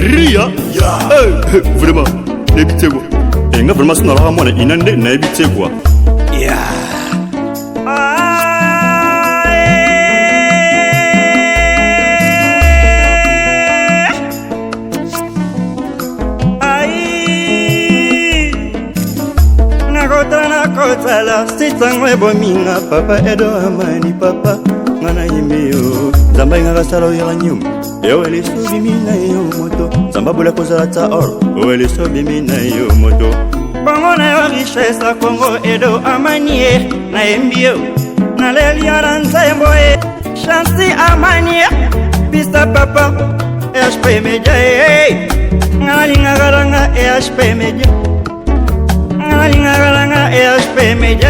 Ria. Vraiment, n'habitez quoi. Et nga vraiment, c'est dans la inande, n'habitez quoi. Kotala sitangwe bominga papa edo amani papa ngana yimeo zamba inga salo yanyu ewele subi mina yo moto zamba bula kozala ta or ewele subi mina yo moto bango na yo richesse Congo edo amani na embio na lelia ranzembo chansi amani pista papa HP media ngana linga garanga HP media Lingaranga EHP Media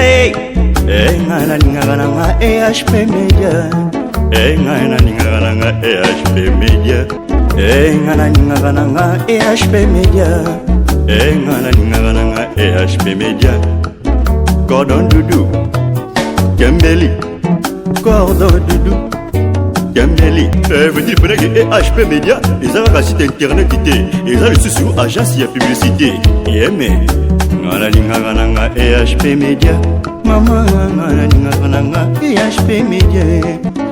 Ngana lingaranga EHP Media Ngana lingaranga EHP Media Ngana lingaranga EHP Media Ngana lingaranga EHP Media Cordon Doudou Kembeli Cordon Doudou Kembeli veut dire que EHP Media ils ont un site internet ils ont le sous agence de publicité mais ngana linga EHP Media mama ngana linga EHP Media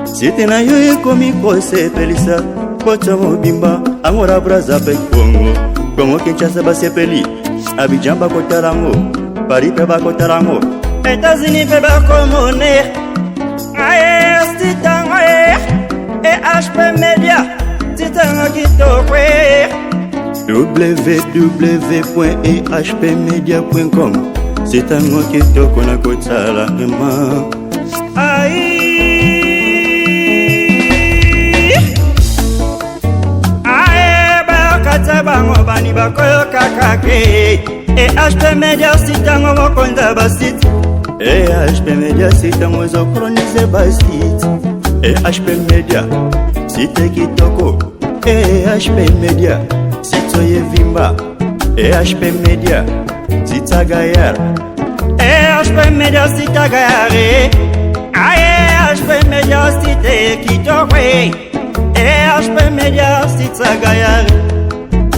c'était na yo komi ko se pelisa pocha mobimba angora braza pe Congo Kinshasa ba se peli Abidjan ba kotarango Paris pe ba kotarango États-Unis pe ba komone stitango EHP Media stitango kitokwe www.ehpmedia.com c'est un mot qui te connaît comme ça là bango bani bakoyo kakake EHP Media c'est un mot qu'on a basit EHP Media c'est un mot chronisé basit EHP Media c'est kitoko EHP Media Sitoye Vimba EHP Media Zitagayar EHP Media Zitagayar EHP Media Zite Kitokwe EHP Media Zitagayar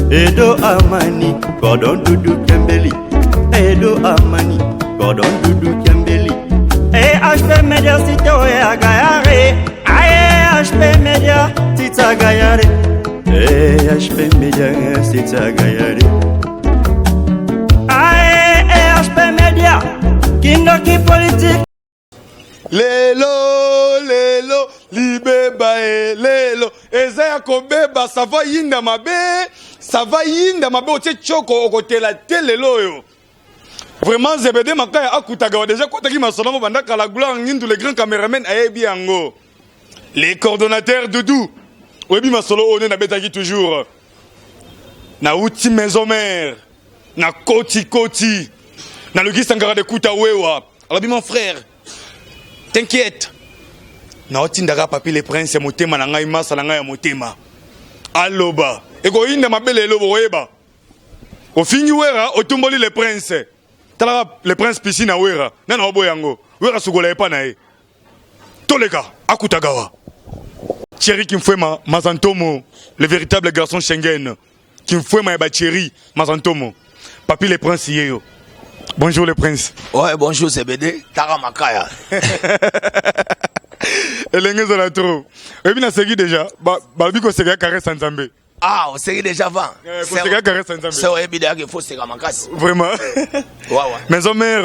Edo Amani Cordon Doudou Kembeli Edo Amani Cordon Doudou Kembeli EHP Media Zitoye Agayar EHP Media Zitagayar EHP Media c'est ça gaillard EHP Media Kindoki politique Lelo libeba lelo ezaya kobeba ça va yinda mabe otie choko okotela telelo yo vraiment zebede makaya akutaga déjà kotaki masolo bandaka la gloire ngindu les grands caméramans ayebi yango les coordonnateurs Doudou Oyebi masolo one na betaki toujours na outi maison mère na koti na le gisangara de kuta wewa alors mon frère t'inquiète na otindaka papi les princes motema na ngai masa na ngai motema aloba eko inda mabele lobo oyeba ofingi wera otumboli les princes tala les princes piscine wera na oboyango wera sugola epa na e toleka akutagawa Thierry Kimfwema Mazantomo, le véritable garçon Schengen. Kimfwema et Thierry Mazantomo. Papi les princes yo. Bonjour les princes. Ouais, bonjour CBD. Taramakaya. Et les gars, on a trop. Et bien, c'est déjà. Balbiko, c'est carré sans Zambé. Ah, on s'est déjà avant. C'est évident qu'il faut se ramasser. Vraiment. Ouais. Maison mère,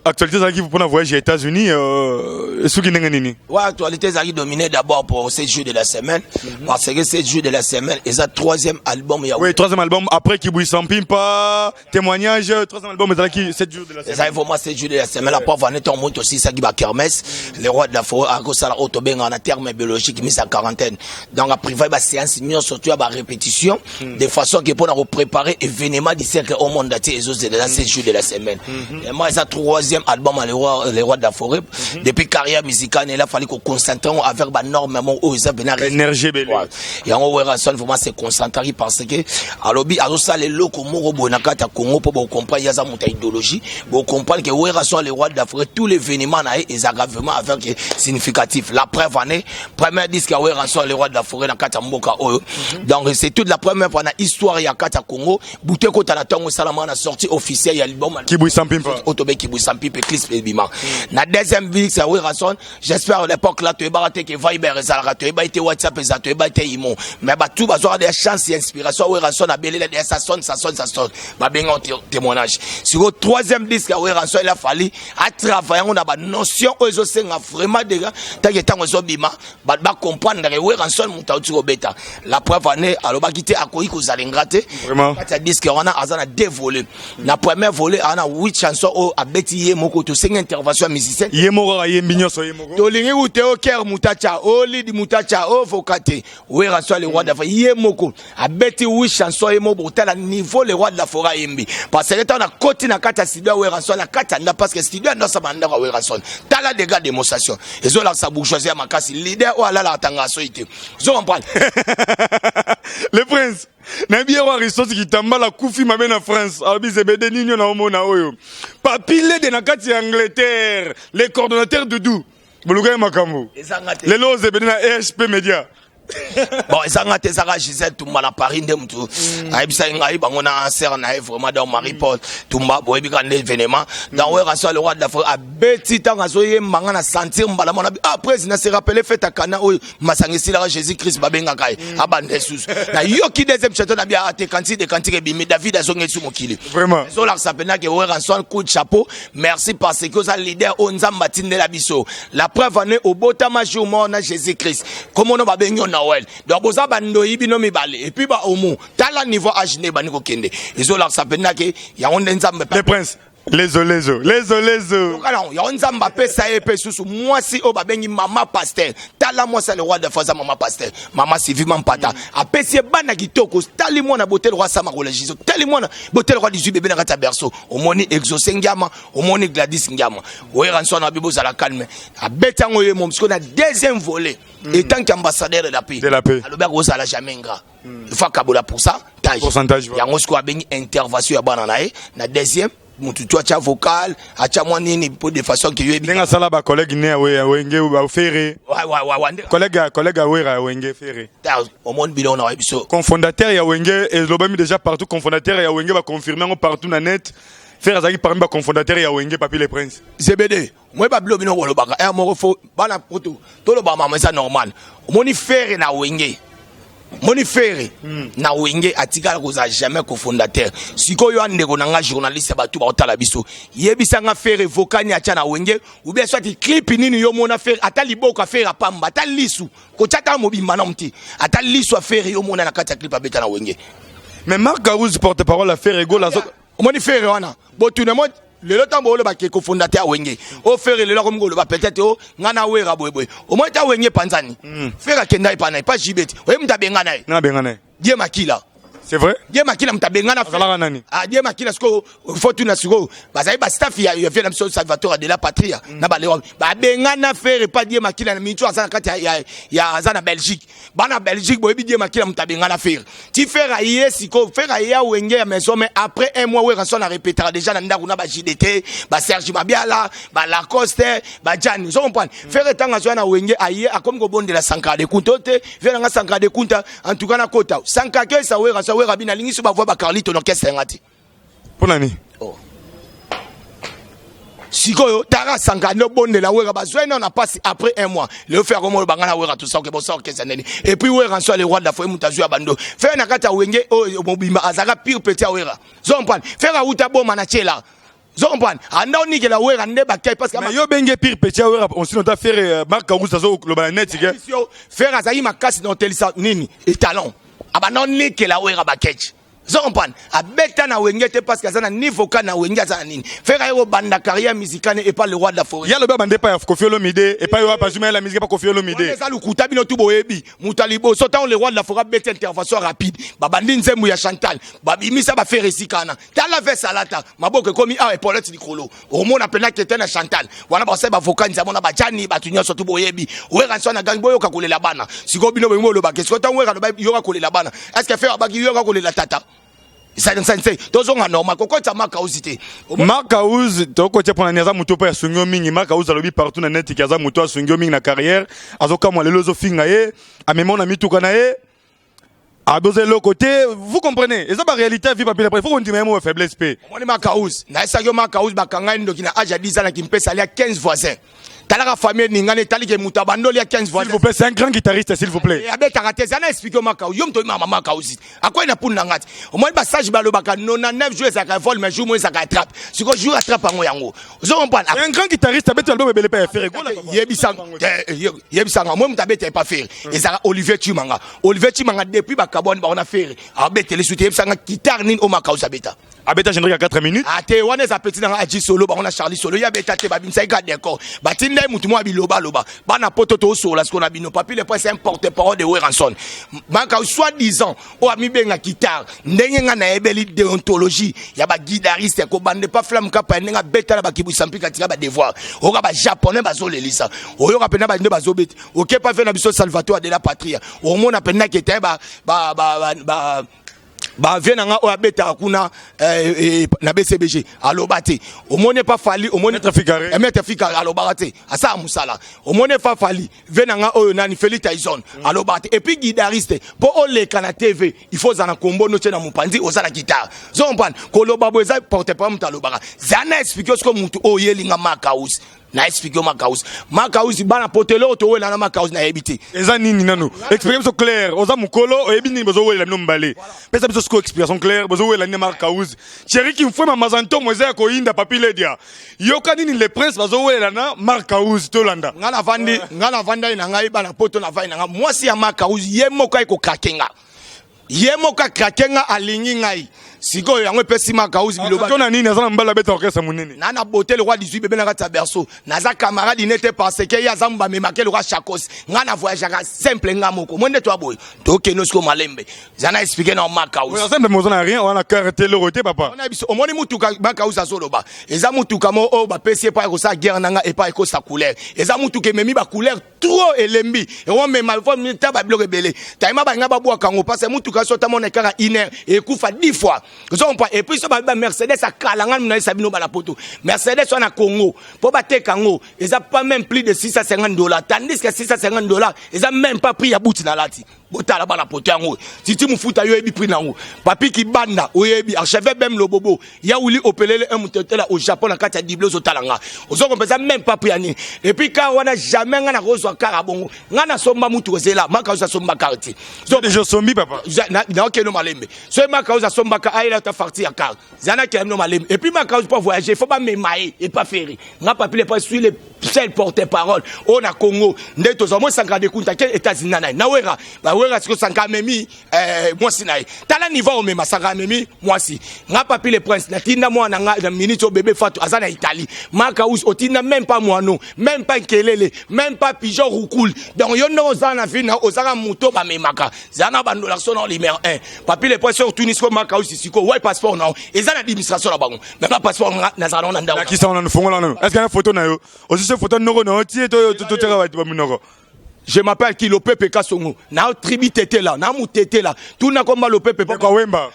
actualité qui vous prenez voyager aux États-Unis, est-ce que vous avez ouais, actualité qui dominée d'abord pour 7 jours de la semaine. Parce que 7 jours de la semaine, et ça, troisième album. Oui, troisième album. Après, qui bouille sans pimpa, témoignage, troisième album, mais qui 7 jours de la semaine. Ça, il faut moi 7 jours de la semaine. La pauvre année, on monte aussi, ça qui va kermesse. Les rois de la forêt, à cause de la autobène en terme biologique, mis à quarantaine. Donc, après, il va séance, surtout à répétition, de façon que pour préparer événement du cercle au monde entier, et autres, dans 7 jours de la semaine. Et moi, c'est le troisième album, les rois de la forêt. Depuis carrière musicale, il a fallu qu'on concentre avec énormément où ils avaient l'énergie. Et en haut, il faut se concentrer parce que, alors, ça, les locaux, Moro Bonakata, Congo, pour comprendre, il y a une idéologie, pour comprendre que où sont les rois de la forêt, tous les événements, ils ont vraiment avec significatif. La preuve année, premier disque, où sont les rois de la forêt, dans Katamboka, donc, donc c'est toute la première fois dans l'histoire ya kata Congo bouté ko tala tongo salama na sortie officielle ya album Kibui Sampimpa Otobe Kibui Sampimpa Clis Bima na deuxième ville c'est Weranson j'espère à l'époque là tu es baraté que Viber ezalaka tu es baité WhatsApp ezalaka tu es baité Imo mais ba tout bazwa des chances et inspiration Weranson a belé les ça sonne ba benga témoignage sur le troisième disque ya Weranson il a fallu à travailler on a ba notion ozo senga vraiment déjà tant que tant ozo bima ba comprendre que Weranson mutauti obeta la preuve année alors ba quitter akoyi ko zalengrate vraiment ça disque on a azana deux volets la première volet on a 8 chansons au abeti ye moko to 5 interventions musiciennes ye moko ye mbinyo so ye moko to lingi ute o ker mutacha o lidi mutacha o fokate Weranson le roi de la ye moko abeti 8 chansons ye moko tala niveau le roi de la forêt yembi parce que on a côté na kata studio Weranson la kata na parce que studio ndo sa banda Weranson tala des gars démonstration et zo la sa bourgeoisie makasi leader o ala la tanga so ite zo comprendre le prince na bien wa ressource qui tamba la kufi mabe na France abi zebede ninyo na omona oyo papile de na kati ya Angleterre les coordonnateurs Doudou boluga makambo lelo zebede na EHP Media bon ezanga te zaka Gisèle Tumba na Paris nde mutu ayebisa ngai bango na sœur na vraiment dans Marie-Paul Tumba boyebi ka nde événement dans Weranson le roi d'Afrique a beti tanga so ye manga na sentir mbala mona après na se rappeler fête à Cana o masangisi la Jésus-Christ babenga kai abande sous na yoki deuxième chanson na bia ate kanti de kanti bimi David azongetsu mokili vraiment so la sapena que Weranson coup de chapeau merci parce que ça leader o nzamba tindela biso la preuve année au botama jour na Jésus-Christ comment on va benyo Noël donc boza bando ibino mibale et puis ba omo tala niveau âge ne bani ko kende izo la sapena ke ya onde nzambe le prince les olezo alors ya nzamba pesa epe susu moi si o babengi mama pasteur tala moi c'est le roi de Faza mama pasteur mama Sylvie Mpata apesi bana kitoko tali moi na botel roi sama religieux tali moi na botel roi 18 bébé na kata berceau omoni exaucé ngama omoni Gladys ngama Weranson na bibo za la calme abetango ye mom parce qu'on a deuxième volet étant qu'ambassadeur de la paix alobert oza la jamais ingrat il faut kabola pour ça pourcentage yango sko abengi intervention ya bana nae na deuxième mututu acha vocal acha mwanini pour de façon que yebi nga sala ba collègue ne wenge ba ferré collègue wera wenge ferré au monde bilon na biso cofondateur ya wenge et lobami déjà partout cofondateur ya wenge ba confirmer partout na net faire azaki parmi ba cofondateur ya wenge papi le prince zebede moi ba bilo bino bolobaka e moko fo bana poto to lo ba mama ça normal moni ferré na wenge moni ferré na wenge atikala koza jamais cofondateur sikoyo andeko nanga journaliste ba tout ba otala biso yebisa nga ferré vokani acha na wenge ou bien soit clip nini yo mona ferré atali boka ferré pamba atali lisu ko chata mobimba na mti atali lisu ferré yo mona na kata clip abeta na wenge mais Marc Garouz porte-parole à ferré go la moni ferré wana botunemo lelo tambo le ba ke cofondateur wenge o ferré lelo comme go ba peut-être o ngana wera boyboy o mo ta wenge panzani ferré kenda ipana pa jibeti o mta benga nae na benga nae die makila c'est vrai die makila mta benga na ferré nani die makila sko fortuna siko bazai ba staff ya vient na Salvatore de la Patria na ba lewa ba benga na ferré pas die makila na mitu azana kati ya azana Belgique bana Belgique boyebi die makila mta benga na ferré ti ferré ye siko ferré ya wenge ya maison mais après un mois Weranson a répété déjà na ndaku na ba JDT ba Serge Mabiala ba Lacoste ba Jani so comprendre ferré tanga so na wenge aye akomi ko bondela Sankara de Kuntote vient na Sankara de Kunta en tout cas na kota Sankara ke sa Weranson wera bina lingi so ba voix ba Carlito no orchestre ngati pour nani sikoyo tara Sankara no bondela wera bazwe na passe après un mois le faire comme le bangana wera tout ça que bon ça orchestre neni et puis Weranson le roi de la foi mutazu ya bando faire na kata wenge o mobimba azaka pire petit wera zompan faire uta boma na chela zompan anda onike la wera nde bakay parce que mais yo benge pire petit wera on sinon ta faire Marc Garouz zo le banet que faire azaki makasi no telisa nini et talent abana onike la wera bakech zompan abeta na wenge te parce que azana niveau kana wenge azana nini faire yo banda carrière musicale et pas le roi de la forêt ya le ba bande pas Koffi Olomide et pas yo pas jumer la musique pas Koffi Olomide ça le kuta bino tout boyebi mutalibo sotant le roi de la forêt beta intervention rapide babandi nzembu ya Chantal babimisa ba faire sikana tala ve salata maboke komi a Paulette Nicolo au monde appela que na Chantal wana ba se ba vocal nzamona ba jani ba tunyo surtout boyebi Weranson na gang boyo ka kolela bana siko bino bimo lo ba que sotant wera yo ka kolela bana est-ce que faire ba ki yo ka kolela tata ça tozonga normal kokota Marc Garouz te Marc Garouz to ko tepona nyaza muto pa sungyo mingi Marc Garouz alobi partout na net kaza muto sungyo mingi na carrière azoka mo lelo zo finga ye amemona mituka na ye à doser le côté, vous comprenez. Et ça, la réalité, vie papier, il faut qu'on dise même faiblesse. On est Makaouz. Naïsagyo Makaouz, Bakanga, Ndokina, âge à 10 ans, qui me paie salaire 15 voisins. Talaka famille Ningane, Tali qui Moutabando, il y a 15 voisins. S'il vous plaît, c'est un grand guitariste, s'il vous plaît. Et avec Karaté, ça n'a expliqué Makaouz. Yom Toima Makaouz. À quoi il a pour Nangat? Au moins, Bassage Balobaka, 99 joueurs, ça vol, mais joue moins, ça attrape. Si vous jouez attrape en Moyango. Vous comprenez? Un grand guitariste, avec l'album, il pas faire. Yebisanga, moi, je pas faire. Et ça, Olivier Chimanga. Olivier Chimanga, depuis Bakabon, on a fait. Avec les soutiens, ça a guitare, ni au Makaouz Abeta. Abeta, j'ai à 4 minutes. Ah, t'es on est à petit dans Aji Solo, on a Charlie Solo, Yabeta, t'es babim, ça y est, d'accord. Batinda, Moutouma, Biloba, Loba. Bana Pototo, Solo, ce qu'on a bino, papi, le point, c'est un porte-parole de Weranson. Makaouz, soi-disant, au ami benga guitare, n'enga na ebeli déontologie, yaba guitariste, ko bande pas flamme kapa, n'enga beta, ba kibu sampi, katira, ba devoir. Oga ba japonais, ba zo lelisa. Oyoga pena ba ne ba zo bet. Ok, pas fait n'abiso Salvatore de la patrie. Au monde, pena qui était, ba venanga o abeta kuna na BCBG alo bate o mone pas fali o mone trafikare mettre fikare alo barate asa musala o mone pas fali venanga o nani Feli Tyson alo bate et puis guitariste pour o le kana TV il faut zana kombo no tena mupandi o zana guitare zomban ko lo babo eza porte pas mutalo bara zana explique ce que mutu o yelinga Makaouz na explique Makaouz bana potelo to wela na Makaouz na ebité eza nini nano expérience claire oza mukolo oyebini bozo wela no mbale pesa biso sko explication claire bozo wela ni Makaouz chéri qui mfwe mamazanto mweze ko inda papile dia yoka nini le prince bozo wela na Makaouz to landa ngana vanda na ngai bana poto na vai na moi si ya Makaouz yemoka iko krakenga yemoka krakenga alingi ngai siko yango pesi Makaouz biloba tona nini azana mbala beta orchestre munene nana boté le roi 18 bébé na kata berceau naza camarade n'était parce que ya zamba me marqué le roi Chakos ngana voyage simple ngamoko monde toi boy to kenosko malembe zana expliquer na Makaouz simple mozo na rien on a caractère le roté papa on a biso omoni mutuka Makaouz azoloba eza mutuka mo o ba pesi pa ko sa guerre nanga et pas ko sa couleur eza mutuka memi ba couleur trop elembi et on me ma forme ta ba bloquer belé taima ba ngaba bwa kango parce mutuka sota mon ekara iner et kufa 10 fois. Et puis ça va Mercedes à Kalanga na Sabino Balapoto. Mercedes on a Congo pour battre Congo, ils a pas même plus de $650 tandis que $650 ils a même pas pris à bout na lati. Botala bana poto yango. Titi mufuta yo ebi prix na ngo. Papi ki banda oyebi archevêque même le bobo. Ya wuli opelele un mutotela au Japon na kati ya diblo zo talanga. Ozo kompeza même pas pris ani. Et puis quand on a jamais ngana rozo karabongo. Ngana somba mutu ozela Makaouz somba karti. So déjà sombi papa. Na okeno malembe. So Makaouz somba ka aila ta farti ya car. Zana ki no malembe. Et puis Makaouz pour voyager, faut pas mémailler et pas faire. Nga papi les pas sur les seul porte-parole. On a Congo. Ndeto zo mo sanga de kunta ke États-Unis na wera. Wera siko sanga memi moi sinai tala niveau o mema sanga memi moi si nga papi le prince na tinda moi na ministre bébé Fatou azana Italie Makaouz otinda même pas moi non même pas kelele même pas pigeon roucoule donc yo no zana vina ozanga muto ba memaka zana bandola sono numéro 1 papi le prince sur Tunis ko Makaouz siko ouais passeport non ezana administration na bango mais pas passeport na zana na ndawa qui ça on a fongola non est-ce qu'il y a une photo na yo aussi cette photo noko na tie to tera ba minoko. Je m'appelle Kilo Pepe Kasongo. Na tribu tete là, na mu tete là. Tout na komba lo Pepe kwa wemba.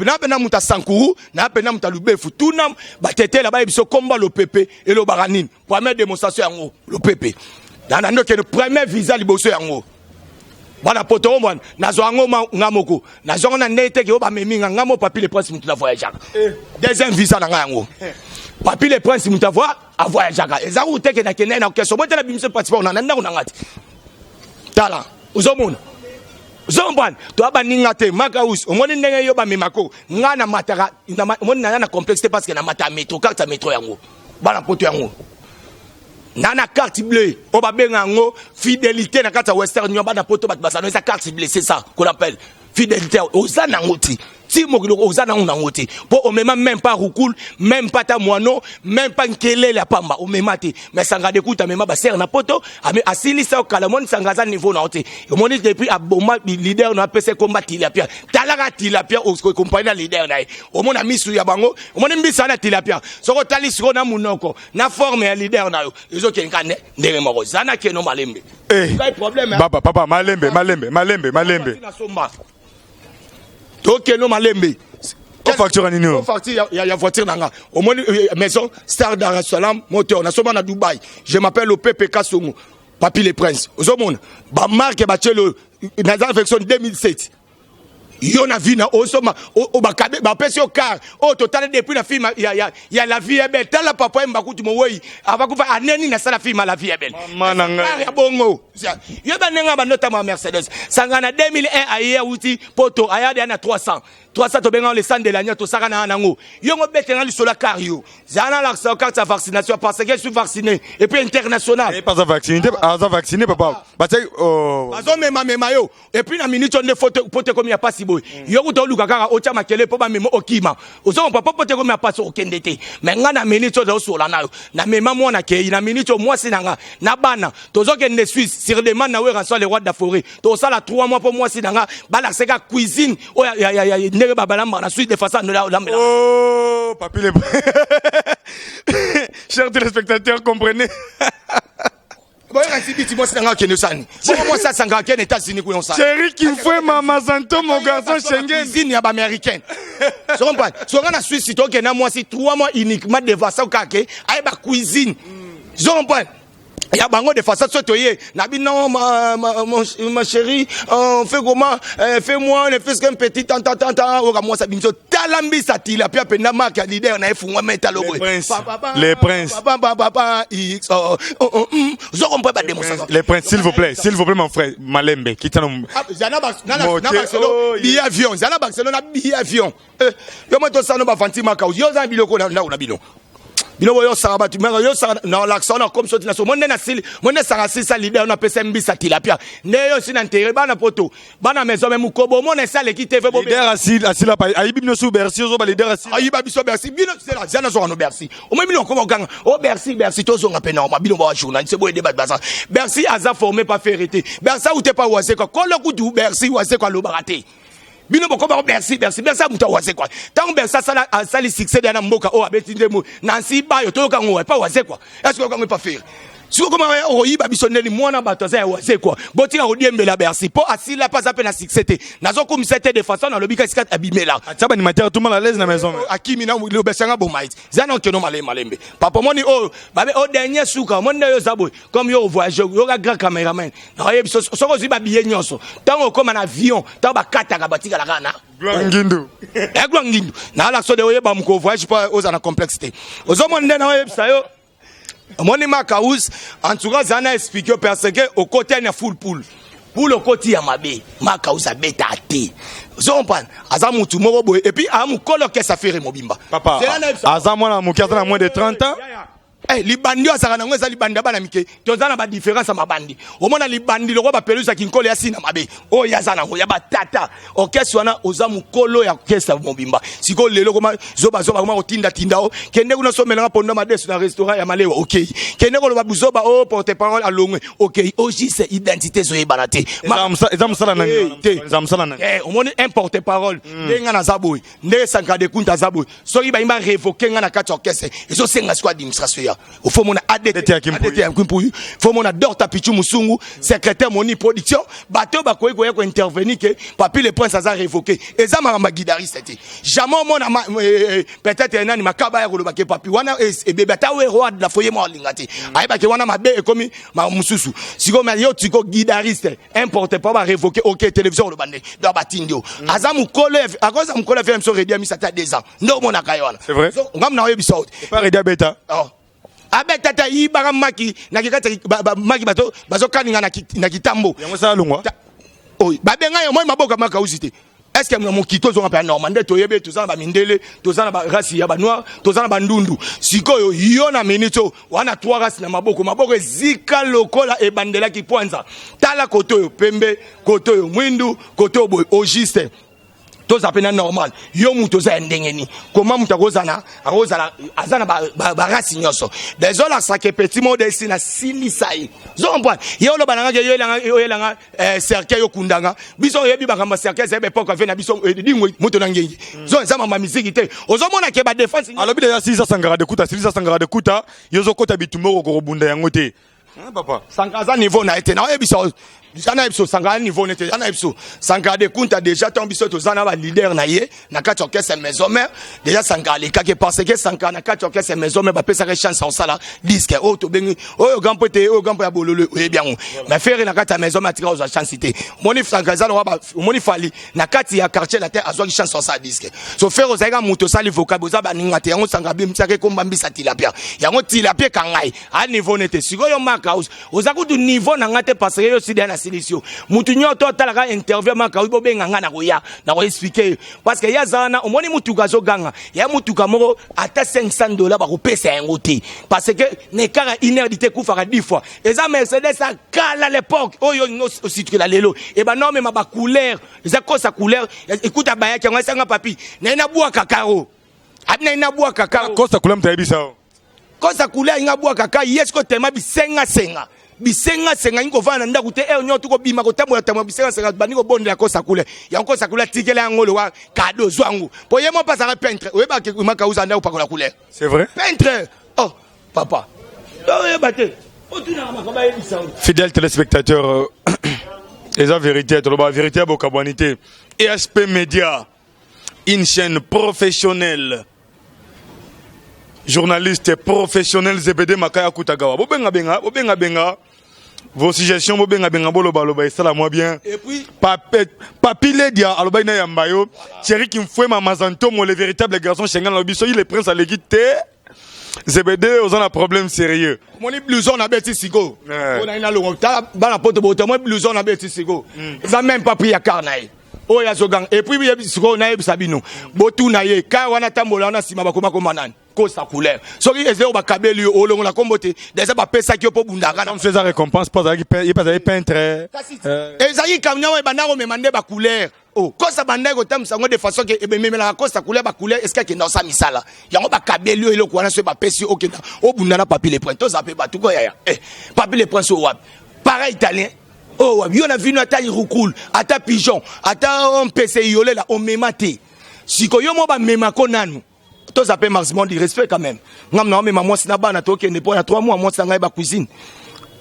Na pena muta Sankuru, na pena muta Lubefu. Tout na ba tete là ba biso komba lo Pepe et lo Baranine. Première démonstration yango lo Pepe. Na ndo ke premier visa liboso yango. Bana poto mwan na zo yango ngamoko. Na zo na nete ke o ba memi ngamo papi le prince mutu na voyage. Deuxième visa na ngango. Papi le prince mutu a voyage. Eza ou teke na kene na keso bote na bimise participer na ndako na ngati. Tala, uzomuna. Zomban, to abaninga te Makaouz, omoni ndenge yo ba memako, ngana matara, omoni na complexité parce que na mata métro, carte métro yango. Bana poto yango. Nana carte bleue, o ba benga ngo fidélité na carte Western Union bana poto bat basano esa carte bleue, c'est ça qu'on appelle fidélité ozana ngoti. Si mokilo ozana ngoti, po o même pas roucoule, même pas ta moano, même pas nkele la pamba, o memate, mais sanga de kuta mema ba ser na poto, ame asili sa kalamon sangaza niveau na ote. O moni depuis aboma leader na PC combat tilapia. Talara tilapia o compagnie leader na. O mona misu ya bango, o moni mbisa na tilapia. Soko tali siko na munoko, na forme ya leader na yo. Ezo kenkane ndere moko. Zana ke no malembe. Eh. Problème. Papa malembe. Ok, non, malembe. Quelle facture nini? Facture, il y a voiture nanga. Au moins maison Star Dar es Salaam, moteur. Na soma na Dubaï. Je m'appelle Pepe Kasongo. Papi le prince. Au monde. Ba marque ba chelo na version 2007. yo na vie na osoma o bakabe ba pesi au car o total depuis la film ya la vie est belle tala papa mbakuti mo wei abakufa aneni na sala film la vie est belle mananga ya bongo yo ba nenga ba notama Mercedes sangana 2001 aye uti poto ayade na 300 to benga le sang de l'agneau to sakana nango yo ngo betenga li sola car yo zana la carte de vaccination parce que je suis vacciné et puis international et pas vacciné papa batay oh bazo mema yo et puis na minute on ne photo pote comme ya pasi boy yo ko to luka kaka o chama kele po ba memo okima ozo papa pote comme ya pasi okendete mais nga na minute zo sola na yo na mema mo na ke na minute moi sinanga na bana tozo kende Suisse sur demande na we ranso les rois de la forêt to sala 3 mois pour moi sinanga bala seka cuisine o ya ndenge babalamba na Suisse de façon la oh papi les chers téléspectateurs comprenez. Chérie qui fait maman Santo mon garçon Schengen zine ya ba américaine so comprendre so na Suisse to ke na moi si 3 mois uniquement de façon kake ay ba cuisine so comprendre ya bango de façon sotoyer na bino ma chérie on fait comment fais-moi on fait un petit tant o ka moi ça binso talambi satila puis apenda marque leader na efungwa metalo boy les princes papa x zo comprendre ba démonstration les princes s'il vous plaît mon frère Malembe kitana zana Barcelone bi avion zana Barcelone bi avion yo mo to sano ba fantima ka yo za biloko na bilo bino yo saraba tu mera yo sara na l'accent comme ça na so monde na sil monde sara ça leader na pesa mbisa tilapia ne yo sina ntere bana poto bana maison même kobo monde ça le kite fe bo leader asila pa ayibi bino sou Bercy zo ba leader asila ayiba biso Bercy bino c'est la zana zo no Bercy o même bino ko ganga o Bercy to zo nga pena ma bino ba journaliste bo débat baza Bercy aza formé pas ferité Bercy ou te pas wase ko le coup du Bercy wase ko lo baraté bino boko ba Bercy muta wase quoi tant Bercy ça li succès de na mboka o abeti ndemo nansi ba yo to ka ngwa pas wase quoi est-ce que ko pas faire si ko ma o yiba bisoneli mwana bato za wase quoi boti ka odiembela Bercy po asila pas appel na succès te nazo comme c'était de façon na lobika sika abimela ça ba animateur tout mal à l'aise na maison akimi na lo besanga bo mait zana ke no malembe papa moni o babe o dernier suka monde yo zabo comme yo voyage yo ga grand cameraman na yebi so ko ziba biye nyonso tango koma na avion tango ba kata ka batika la kana Glangindu na la so de oyeba mko voyage pas aux na complexité ozo monde na yebi sayo moni makaus en tout cas zana expliquer parce que au côté na full pool pour le côté ya mabe makaus a beta té zompan aza mutu moko boy et puis amu koloke ça fait mobimba papa aza mwana mukiata na moins de 30 ans libandi asaka nango eza libandi bana mike tozana ba différence ma bandi omona libandi loko ba pelusa kinkolo ya sina mabe o yaza nango ya batata okesi wana oza mukolo ya kesa mobimba siko lelo koma zoba koma otinda o kende kuna somelanga ponda madesu na restaurant ya malewa okay kende ko loba buzoba o porte parole à longwe okay oji c'est identité zo yebana te ezamsala nani omoni un porte parole ndenga na zaboy nde sanka de kunta zaboy soki ba imba révoquer nga na kati orchestre ezo senga squad administration ya au fond mon ADT ya Kimpuyu faut mon Dorta Pichu Musungu secrétaire moni production bateau ba ko intervenir que papi le prince a révoqué eza maramba guitariste te jamais mon peut-être nani makaba ya ko ba ke papi wana e bebe ta we roi de la foyer mo lingati ai ba ke wana mabe e komi ma mususu siko ma yo tiko guitariste importe pas ba révoquer OK télévision le bande do batindio azamu kole à cause am kole FM so redia mi ça 2 ans ndo mona kayona c'est vrai ngam na yebi saut pas redia beta abe tata yibara maki na kikata maki bato bazokaninga na kitambo yango ça longwa oy babenga yo moi maboka maka usite est-ce que mon kito zo ngapa normal nde toyebe tozana ba mindele tozana ba race ya ba noir tozana ba ndundu sikoyo yo na minito wana 3 race na maboko ezika lokola e bandela ki pwanza tala koto yo pembe koto yo mwindu koto boy ogiste toza pena normal yo muto za ndengeni comment muta kozana azana ba rasi nyoso désolé ça que petit mot de sina silisai zompa yo lo bananga yo elanga cercle yo kundanga biso yebi bakamba cercle zebe poko vena biso dingwe muto nangengi zo nzama ma musique te ozomona ke ba défense alobi de sisa sangara de kuta yo zo kota bitumoko ko bunda yango te papa sankaza niveau na été na yebi so Zana ipso sanga niveau nete zana ipso sanga de kunta déjà ton biso to zana ba leader na ye na kati orchestre maison mère déjà sanga le ka ke parce que sanga na kati orchestre maison mère ba pesa ka chance en sala disque o to bengi o gampo te o gampo ya bololo e bien mais faire na kati maison mère tika o chance cité moni sanga zana ba moni fali na kati ya quartier la terre azwa chance en sala disque so faire ozanga muto sali vocabo za ba ninga te yango sanga bim tsake ko mbambisa tilapia yango tilapia kangai a niveau nete siko yo maka ozaku du niveau na ngate parce que yo sidi na solution mutu nyoto talaka interview maka ubo benga ngana koya na ko expliquer parce que ya zana omoni mutu gazo ganga ya mutu kamoko ata $500 ba ko pesa yango te parce que ne kara inédité kufaka 10 fois eza Mercedes a kala à l'époque oyo no situe la lelo e ba non mais ma ba couleur eza ko sa couleur écoute abaya ki ngwa sanga papi na ina bua kakao abina ina bua kakao ko sa couleur mtayebisa ko sa couleur inga bua kakao yesko tema bisenga bisenga ingo vana ndaku te nyoto ko bima ko tambola bisenga baniko bonde la ko sa couleur ya ko sa couleur tikela ngolo wa cadeau zwangu po yemo pas ça peintre we ba ke maka uza ndaku pa ko la couleur c'est vrai peintre oh papa fidèles téléspectateurs et la vérité la vérité bokabwanité EHP Média une chaîne professionnelle journaliste professionnel ZBD Makaya Kutagawa bobenga vos suggestions bobenga boloba et ça la moi bien et puis papi Ledia aloba ina yambayo Thierry Kimfwema Mazanto mo le véritable garçon Schengen lobiso il est prince à l'équité ZBD aux un problème sérieux mon blouson na beti siko on a ina longo ta bana poto boto mo blouson na beti siko ça même pas pris à carnaï oh ya zogang et puis siko na sabino botu na ye ka wana tambola na sima bakoma komanani sa couleur soki ezeo ba kabeli o longo la kombote déjà ba pesa ki po bundaka comme faisant récompense pas avec il pas avec peintre ezaki kamnya wa banako me mande ba couleur oh ko sa banda ko tam sango de façon que ebe memela ko sa couleur est-ce que non sa misala yango ba kabeli o eloko wana so ba pesi o kenda o bundana papi les points to zape ba tuko ya papi les points so wap pareil italien oh wap yo na vino ata irukul ata pigeon ata on pese yole la o memate siko yo mo ba memako nanu tous appellent maximum de respect quand même. Ngam na maman sina bana to kende pour 3 mois moi sanga ba cuisine.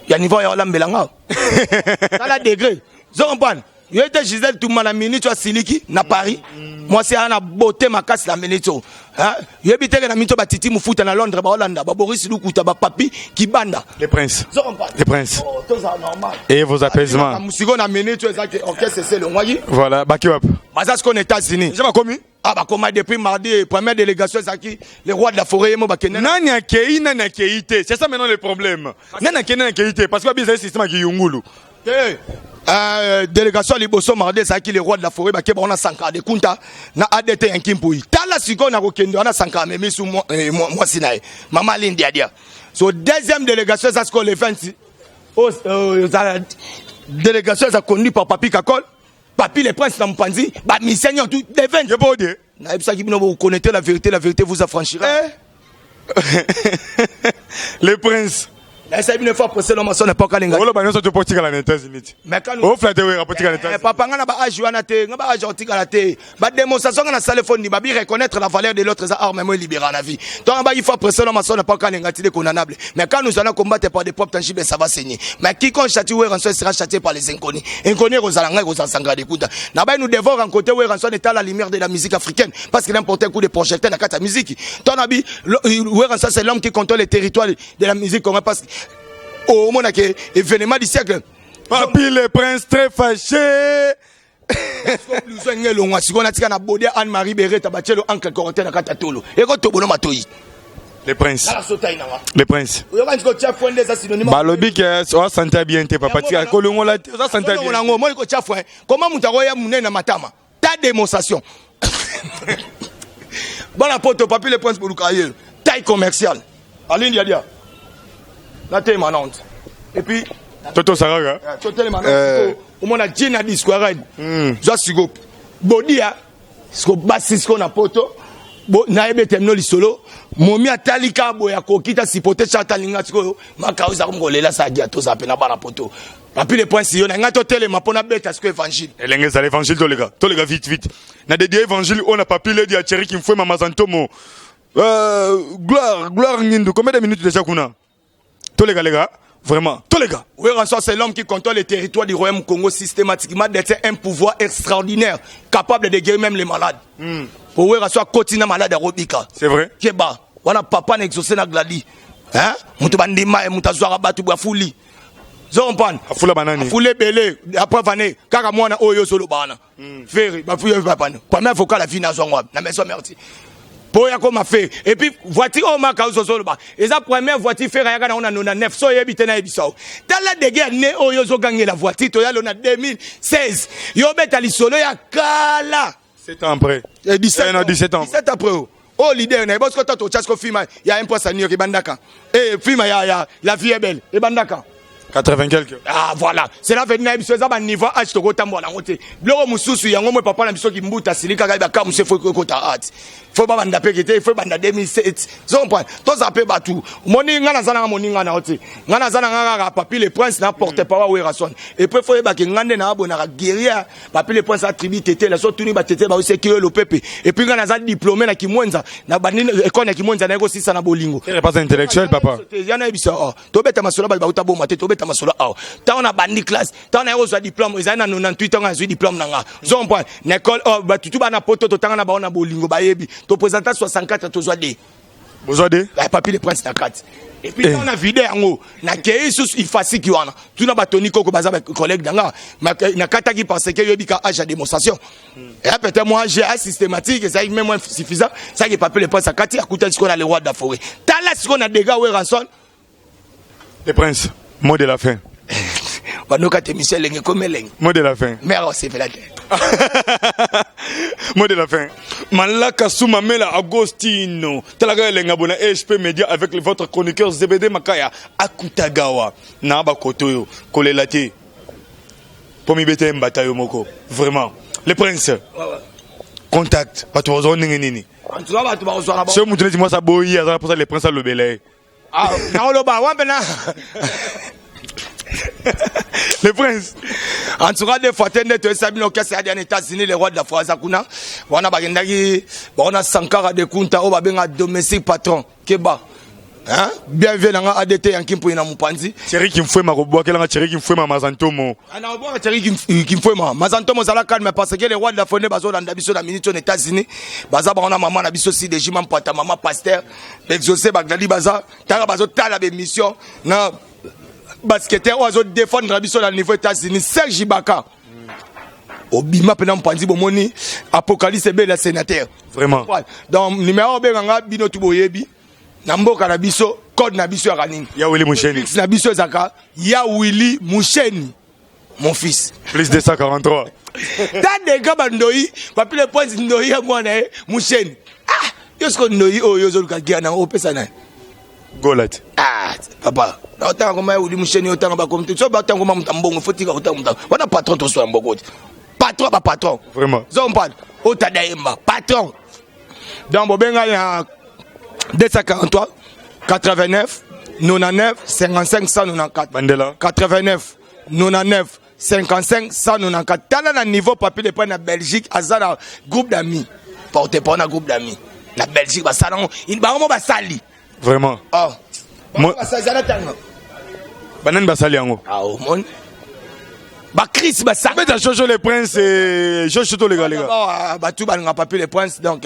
Ya niveau ya lambelanga. Ça la degré. Zo comprendre. Yo était Gisèle tout mana minute à Siliki na Paris. Moi c'est ana beauté ma casse la minute. Hein? Yo habite na minute ba titi mu futa na Londres ba Hollande ba Boris Lukuta ba papi ki banda. Les princes. Zo comprendre. Les princes. Oh, tout ça normal. Et vos apaisements. Musigo na minute exact orchestre c'est le moyen. Voilà, bakiwap. Baza ce qu'on est États-Unis. J'ai pas commis. Ah bah comment depuis mardi première délégation c'est qui les rois de la forêt mo bakene nani akei nani akeite c'est ça maintenant le problème nani akei nani akeite parce que bizarre système qui yungulu délégation liboso mardi c'est qui les rois de la forêt bakeba on a 5 de kunta na ADT yankimpui tala siko na kokendo on a 5 memi sous moi sinae mama lindia dia so deuxième délégation ça ce qu'on les fait délégation ça conduit par Papi Kakol Papi les princes dans Mpanzi, bah missionnaire tout les 20. Na ibsa ki bino vous connaissez la vérité vous affranchira. Les princes. Là ça une fois procès l'homme son époque alinga. Olo ba nso to potika la États-Unis. Mais quand au flatter we rapotika la États-Unis. Papa ngana ba aju wana te, ngaba aju otika la te. Ba démonstration ngana salefone ni ba bi reconnaître la valeur de l'autre arme moi libérer la vie. Donc ba il faut procès l'homme son époque alinga tile condamnable. Mais quand nous allons combattre par des propres tangibles ça va saigner. Mais quiconque châtie we rançon sera châtié par les inconnus. Inconnus rozalanga rozasanga de kuta. Na ba nous devons rencontrer we rançon état la lumière de la musique africaine parce qu'il n'importe un coup de projecteur dans la musique. Ton abi we rançon c'est l'homme qui contrôle les territoires de la musique qu'on parce oh mon que événement du siècle. Papi les princes très fâchés. Anne-Marie Beretta Bachelo Uncle Corentin na Katatolo. Et quand tu matoyi. Les princes. Les princes. Balobi que ça sentait bien tes papa tika kolongo la ça sentait bien. Moi ko tia foi. Comment mutaro ya munene matama. Ta démonstration. Bon la porte papi les princes pour le taille commerciale. Aline Yadia. La thé manante. Et puis Toto Saraga. Toto le manante. Au moins la Gina Disquarade. Jasigo. Bodia. Sko basisko na poto. Bo na ebe temno li solo. Momi atalika boya kokita sipote chata linga tiko. Makauza kumgolela sa dia to zape na bana poto. Papi les points si on a ngato tele mapona beta ce que évangile. Elenge za l'évangile to les gars vite. Na dédié évangile on a papi le dia Thierry Kimfwema Mazantomo. Gloire Ngindu. Combien de minutes déjà kuna? Tous les gars, Vraiment. Tous les gars. Oui, Ranson, c'est l'homme qui contrôle les territoires du Royaume Congo systématiquement, d'être un pouvoir extraordinaire, capable de guérir même les malades. Pour oui, Ranson, continue malade à Robika. C'est vrai. Keba, on a papa n'exaucé na gladi. Hein? Moutobandima et Moutazouara Batu Bafouli. Zompan. Afula banani. Afule belé. Après, vané. Kaka moi na oyo solo bana. Ferry. Bafouille papa. Première fois la vie na zongwa. Na maison merci. Pour yako ma fait. Et puis, voiture au maka solo ba. Et sa première voiture fait yaka na on a 99. So yebite na ebisao. Dans la déguerre né oyo zo gagner la voiture. To yalo na 2016. Yo beta li solo ya kala. 7 ans après. 17 ans. 17 ans. 17 après. Oh, l'idée, il y a un film, il y a un poste à New York, et film, il y a La vie est belle, et Bandaka. 80 quelques. Ah, voilà. C'est là, venez, il y a un niveau H, tu as un niveau. Bloro Moussous, il y a un papa, il y a un mouta, il y a un papa, il y a un papa, faut pas banda pekete, il faut banda 2007. Zon point. Tous appelés batou. Moni ngana zana moni ngana oti. Ngana zana ngana papi le prince n'a porté pas wa rason. Et puis faut ba ke ngande na abona guerrier. Papi le prince a tribu tété la so tuni ba tété ba o sekiro le pepe. Et puis ngana zana diplômé na kimwenza na banini école na kimwenza na ego sisa na bolingo. C'est pas intellectuel papa. Yana bisa oh. To beta masolo ba uta bo mate to beta masolo oh. Ta on a bandi classe, ta on a ego so diplôme, ezana 98 ans a diplôme nanga. Zon point. Na école oh ba tutu ba na poto to tanga na ba na bolingo ba yebi. To présentant 64 to zoade. Bozode? La papi le prince na 4. Et puis on a vidé en haut. Na kei sous il facile qui wana. Tu na batoni ko baza ba collègue danga. Na kata qui pense que yobika âge à démonstration. Et là peut-être moi j'ai un systématique et ça même moins suffisant. Ça qui papi le prince à 4 a coûté ce qu'on a le roi de la forêt. Tala ce qu'on a dégâts ouais rançon. Le prince, mot de la fin. Banoka te Michel Lengue comme Lengue. Mot de la fin. Mère c'est fait la tête. Mot de la fin. Malaka Soumamela Agostino. Talaga Lenga Bona HP Media avec votre chroniqueur ZBD Makaya Akutagawa. Naba Kotoyo. Kolelate. Pomi Bete Mbatayo Moko. Vraiment. Le prince. Contact. Patozo Nini. En tout cas, tu vas recevoir Si vous me dites moi ça boyi, ça pour ça le prince a le belay. Ah, non le bas, wambena. Le prince. En tout cas, des fois, tu es sabino que c'est à des États-Unis, les rois de la France, Akuna. On a bagendagi, on a Sankara de Kunta, on a bien un domestique patron, Keba. Hein? Bienvenue dans ADT en Kimpo na Mupanzi. Thierry qui me fait ma robo, quel Thierry qui me fait ma Mazantomo. Ana robo Thierry qui me fait ma Mazantomo zala calme parce que les rois de la France bazo dans biso na minute aux États-Unis. Baza ba on a maman na biso si des jimam pata maman pasteur. L'exaucé Bagdadi baza, tara bazo tala be mission na basketteur ozo défendre la biso dans le niveau États-Unis. Serge Ibaka. Obima pena Mupanzi bomoni Apocalypse be la sénateur. Vraiment. Donc numéro benganga bino tuboyebi. Namboka na biso code na biso ya kaningi ya Willy Moucheni na biso zaka ya Willy Moucheni mon fils plus 243 ta de kabandoi papi le point ndoi ya mwana Moucheni ah yosko ndoi o yozo lukagia na opesa na Golat ah papa na otanga koma ya Willy Moucheni otanga ba komite so ba otanga koma mtambongo fotika otanga mtambongo wana patron to so mbokoti patron ba patron vraiment zompa otadaimba patron dans bobenga ya 243 89 99 55 194 Bandela 89 99 55 194 tala na niveau papier de point na Belgique azana groupe d'amis porte pas na groupe d'amis na Belgique ba salon il ba mo ba sali vraiment oh moi ba sali tanga banan ba sali yango ah au monde ba Chris ba sa mais Jojo le prince et Jojo to les gars ba tout ba nga papier le prince donc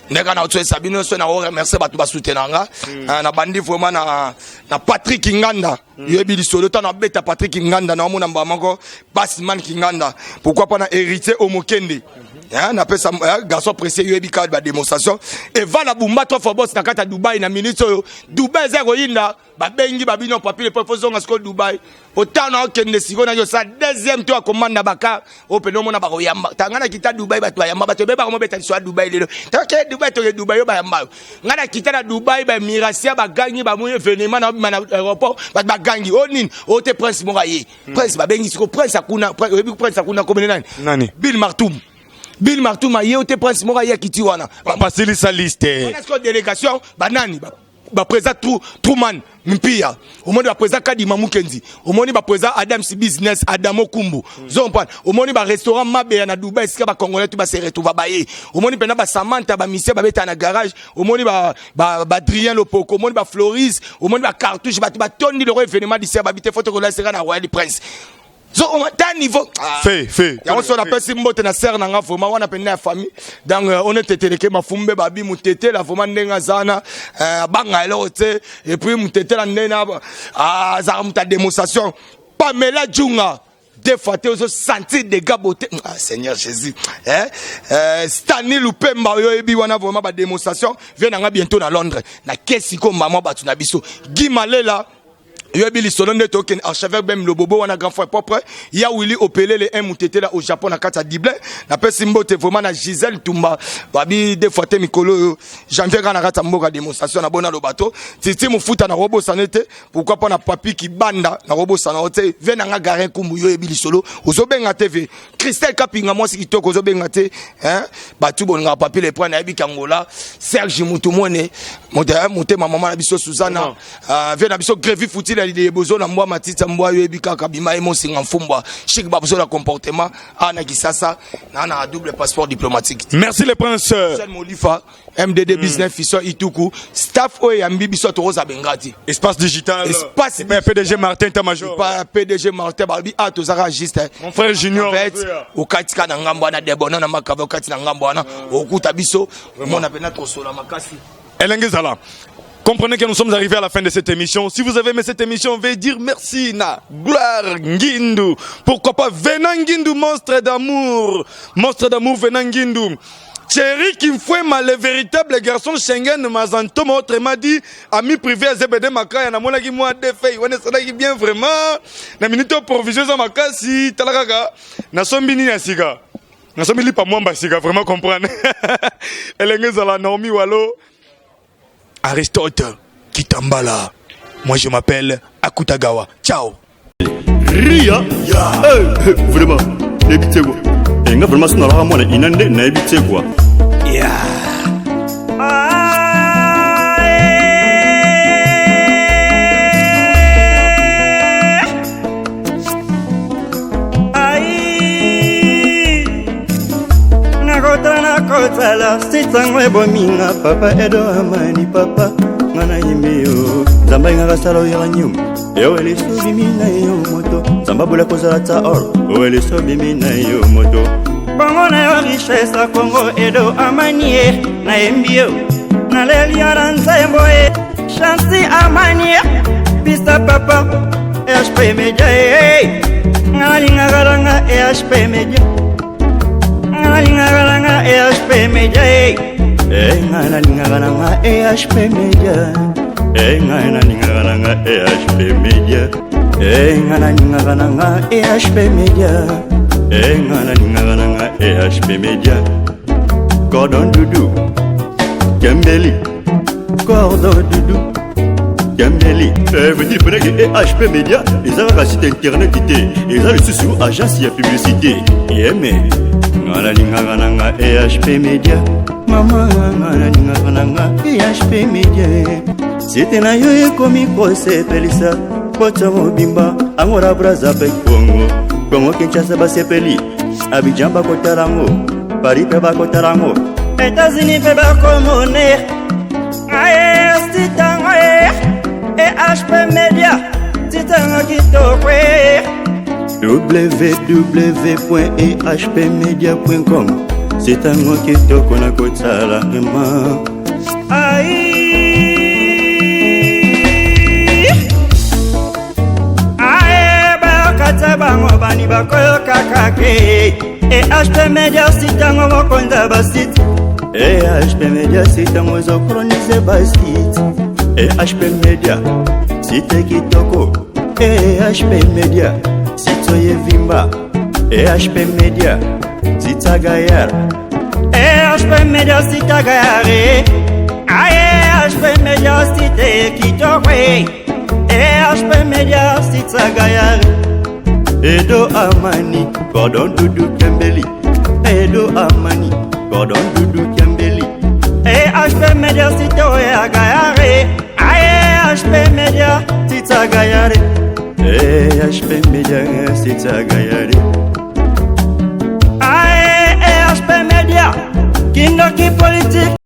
ndeka na otwe Sabino so na remercier ba tout ba soutenanga na bandi vraiment na Patrick Nganda yebi li solo ta na beta Patrick Nganda na mona mbamako Basman Kinganda pourquoi pas na héritier Omokende hein na pesa garçon précieux yebi ka ba démonstration et va la bumba to for boss na kata Dubai na minute Dubai zero yinda ba bengi ba bino papier le professeur ngasko Dubai autant na okende siko na yo sa deuxième tour commande baka openo mona ba koyamba tangana kita Dubai ba to yamba ba to be ba mo beta so Dubai lelo take Dubai to Dubai yo ba yamba ngana kita na Dubai ba mirasia ba gangi ba mo événement na aéroport ba gangi onin o te prince mo gaye prince ba bengi siko prince akuna prince akuna comme nani Bill Martoum aye o te prince mo gaye kiti wana ba passer sa liste on a ce délégation banani ba président Truman Mpia, au monde président Kadima Mukendi, au monde président Adam's Business Adamo Kumbu. Zompan, au monde restaurant Mabé na Dubaï, ce ba congolais tout ba se retrouver bailler. Au monde pena ba Samantha ba Michel ba beta na garage, au monde ba Adrien Lopoko, au monde ba Floris, au monde ba cartouche ba Tony le événement d'ici ba bité photo la sera na Royal Prince. So on a niveau fait ya on appelle simbote na serre na nga vraiment on appelle na famille donc on est téléké ma fumbe babi mutete la vraiment ndenga zana banga elote et puis mutete la ndena za muta démonstration Pamela Djunga des fois tu as senti des gaboté Seigneur Jésus Stanley Lupemba yo ebi wana vraiment ba démonstration vient nga bientôt na Londres na kesi ko maman batu na biso Guy Malela Yobi li solonde token archevêque même le bobo wana grand frère propre ya Willy Opele le un mutete là au Japon na kata Dible na pesi mbote vraiment na Gisèle Tumba babi des fois te mikolo janvier kana kata mboka démonstration na bona lo bateau titi mufuta na robo sanete pourquoi pas na papi ki banda na robo sanote vena nga garin kumbu yo ebi li solo ozobenga TV Christelle Kapinga moi sikitoko ozobenga te batu bonga papi le point na ebi kangola Serge Mutumone monte maman na biso Suzana vena biso Grevi Futi les besoins na moi matita mboa yo ebika kabima emo singa mfumbwa chic ba besoin de comportement ana kisasa na double passeport diplomatique. Merci les princes. Seul Molifa MDD business fiso ituku staff o ya mbibi so to rosa bengati espace digital espace PDG Martin Tamajor pas PDG Martin babi to zara juste mon frère Junior au katika na ngambo na debona na makava katika na ngambo na okuta biso mon apena trop sola makasi elengezala. Comprenez que nous sommes arrivés à la fin de cette émission. Si vous avez aimé cette émission, veuillez dire merci na gloire Ngindu. Pourquoi pas Venant Ngindu, monstre d'amour Venant Ngindu. Thierry Kimfouema, le véritable garçon Schengen Mazantomo, autrement dit, ami privé à ZBD Makaya, na mona ki moi défait, on est ça qui bien vraiment. Na minute provision za makasi, talaka, na sombini na siga. Na sombili pa mwamba siga, vraiment comprendre. Elengezala Naomi Walo. Aristote Kitambala. Moi je m'appelle Akutagawa. Ciao. Ria. Vraiment. Ebite quoi. Enga vraiment sona la mona inande na ebite quoi. Kotala sitangwe bominga papa edo amani papa ngana yimeo zamba ngaka salo ya nyum ewele sobi mina yo moto zamba bula kozala ta or ewele sobi mina yo moto bango na yo richesse Congo edo amani na embio na lelia na nzembo chansi amani pista papa HP Media ngana linga HP Media Ngana HP Media ngana linga HP Media ngana linga HP Media ngana linga HP Media ngana linga HP Media Cordon Doudou Kembeli Cordon Doudou Kembeli venir break HP Media ils ont un site internet ils ont le sous agence de publicité mais ngana linga HP Media mama ngana linga HP Media c'était na yo komi ko se pelisa pota mobimba angora braza pe Congo Kinshasa ba sepeli Abidjan ba kotarango Paris pe ba kotarango États-Unis pe ba komone titango HP Media titango kitokwe www.ehpmedia.com c'est un mot qui te connaît comme ça là bakata bango bani bakoyo kakake HP Media c'est un mot konda basit HP Media c'est un mot chroniser basit HP Media c'est kitoko HP Media Sitoye Vimba HP Media Zitagayar HP Media Zitagayar HP Media Zite Kitokwe HP Media Zitagayar Edo Amani Cordon Doudou Kembeli Edo Amani Cordon Doudou Kembeli HP Media Zitoye Agayare EHP Media Sitsagayari EHP Media Kindoki Politique